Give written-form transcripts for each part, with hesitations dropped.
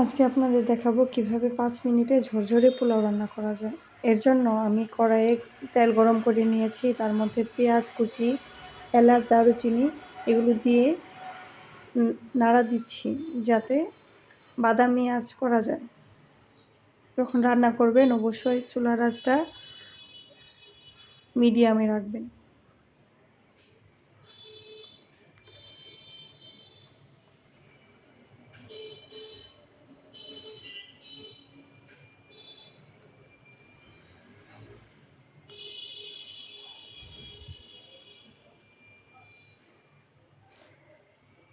আজকে আপনাদের দেখাবো কিভাবে 5 মিনিটে ঝরঝরে পোলাও রান্না করা যায়। এর জন্য আমি কড়াইয়ে তেল গরম করে নিয়েছি, তার মধ্যে পেঁয়াজ কুচি, এলাচ, দারুচিনি এগুলো দিয়ে নাড়া দিচ্ছি যাতে বাদামি আঁচ করা যায়। যখন রান্না করবেন অবশ্যই চুলার আঁচটা মিডিয়ামে রাখবেন।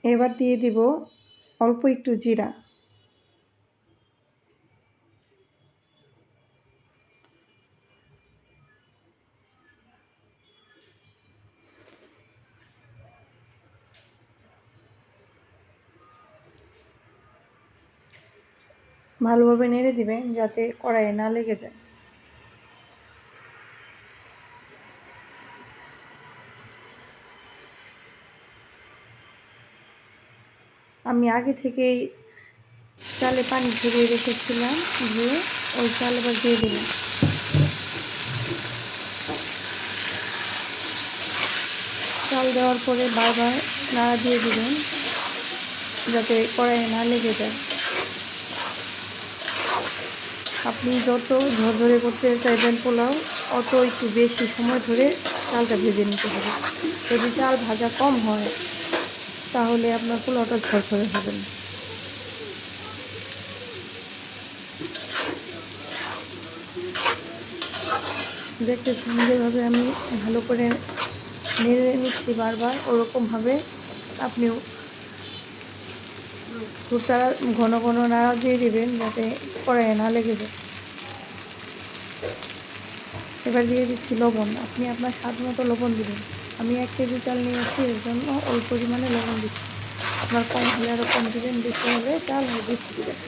এবার দিয়ে দিব অল্প একটু জিরা, ভালোভাবে নেড়ে দিবেন যাতে কড়াইয়ে না লেগে যায়। আমি আগে থেকেই চালে পানি ঝরিয়ে রেখেছিলাম, ধুয়ে ওই চাল এবার দিয়ে দিলাম। চাল দেওয়ার পরে বারবার নাড়া দিয়ে দিবেন যাতে কড়াইয়ে না লেগে যায়। আপনি যত ঝরঝরে করতে চাইবেন পোলাও, অত একটু বেশি সময় ধরে চালটা ভেজে নিতে হবে। যদি চাল ভাজা কম হয় তাহলে আপনার পোলাওটা ঝরঝরে হবে না। দেখতেছেন যেভাবে আমি ভালো করে নেড়ে নিচ্ছি বারবার, ওরকমভাবে আপনিও খুবটা ঘন ঘন নাড়া দিয়ে দেবেন যাতে কড়াইয়ে না লেগে যায়। এবার দিয়ে দিচ্ছি লবণ। আপনি আপনার স্বাদ মতো লবণ দেবেন। আমি 1 কেজি চাল নিয়েছি, এর জন্য ওই পরিমাণে লবণ দিচ্ছি। আপনার কম হলে আরও কম দেবেন, বেশি হলে চাল আর বেশি দেবেন।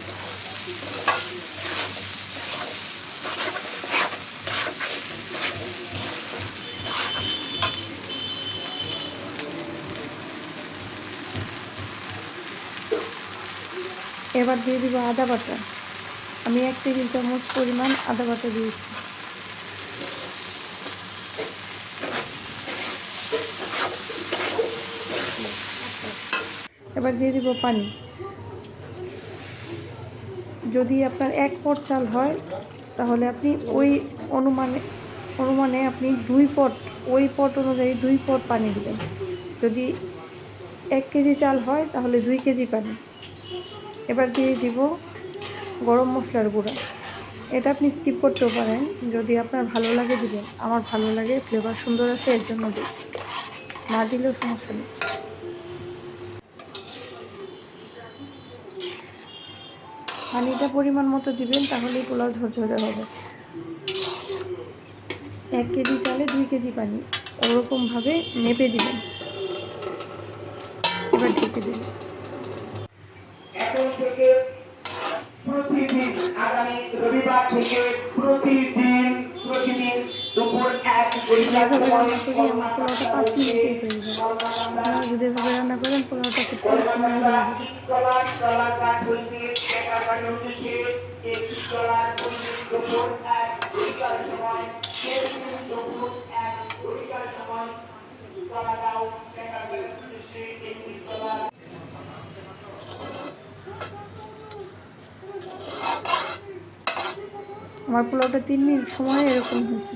এবার দিয়ে দিব আদা বাটা। আমি 1 টেবিল চামচ পরিমাণ আদা বাটা দিয়েছি। এবার দিয়ে দিব পানি। যদি আপনার 1 পট চাল হয় তাহলে আপনি ওই অনুমানে আপনি 2 পট, ওই পট অনুযায়ী 2 পট পানি দিবেন। যদি 1 কেজি চাল হয় তাহলে 2 কেজি পানি। এবার দিয়ে দিব গরম মশলার গুঁড়া। এটা আপনি স্কিপ করতেও পারেন, যদি আপনার ভালো লাগে দিবেন। আমার ভালো লাগে, ফ্লেভার সুন্দর আসে, এর জন্য দিই, না দিলেও সমস্যা নেই। পানিটা পরিমাণ মতো দিবেন, তাহলেই পোলাও ঝরঝরে হবে। 1 কেজি চালে 2 কেজি পানি, ওরকমভাবে মেপে দিবেন। এবার ঢেকে দিন। এখন থেকে প্রতিদিন, আগামী রবিবার থেকে প্রতিদিন দুপুর 1 ঘটিকার যেভাবে সময় রান্না করি আমার পোলাওটা 5 মিনিটে হয়ে যায়। আপনারা যদি এভাবে রান্না করেন পোলাওটা খুব কম সময়ে হয়ে যাবে। আমার পোলাওটা 3 মিনিট সময়ে এরকম হয়েছে।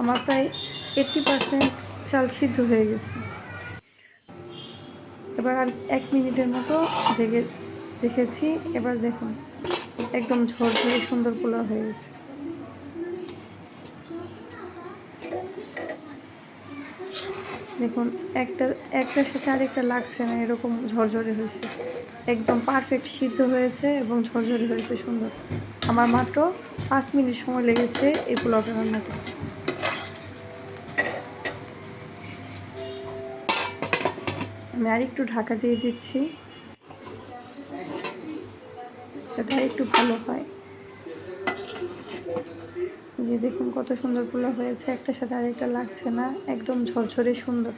আমার প্রায় 80% চাল সিদ্ধ হয়ে গেছে। এবার আর 1 মিনিটের মতো রেখেছি। এবার দেখুন একদম ঝরঝরে সুন্দর পোলাও হয়ে গেছে। দেখুন একটার সাথে আরেকটা লাগছে না, এরকম ঝরঝরে হয়েছে। একদম পারফেক্ট সিদ্ধ হয়েছে এবং ঝরঝরে হয়েছে সুন্দর। আমার মাত্র 5 মিনিট সময় লেগেছে এই পোলাওটা রান্না করতে। আমি আরেকটু ঢাকা দিয়ে দিচ্ছি যাতে আরেকটু ভালো হয়। যে দেখুন কত সুন্দর পোলাও হয়েছে, একটার সাথে আরেকটা লাগছে না, একদম ঝরঝরে সুন্দর।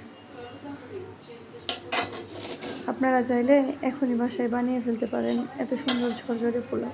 আপনারা চাইলে এখনই বাসায় বানিয়ে ফেলতে পারেন এত সুন্দর ঝরঝরে পোলাও।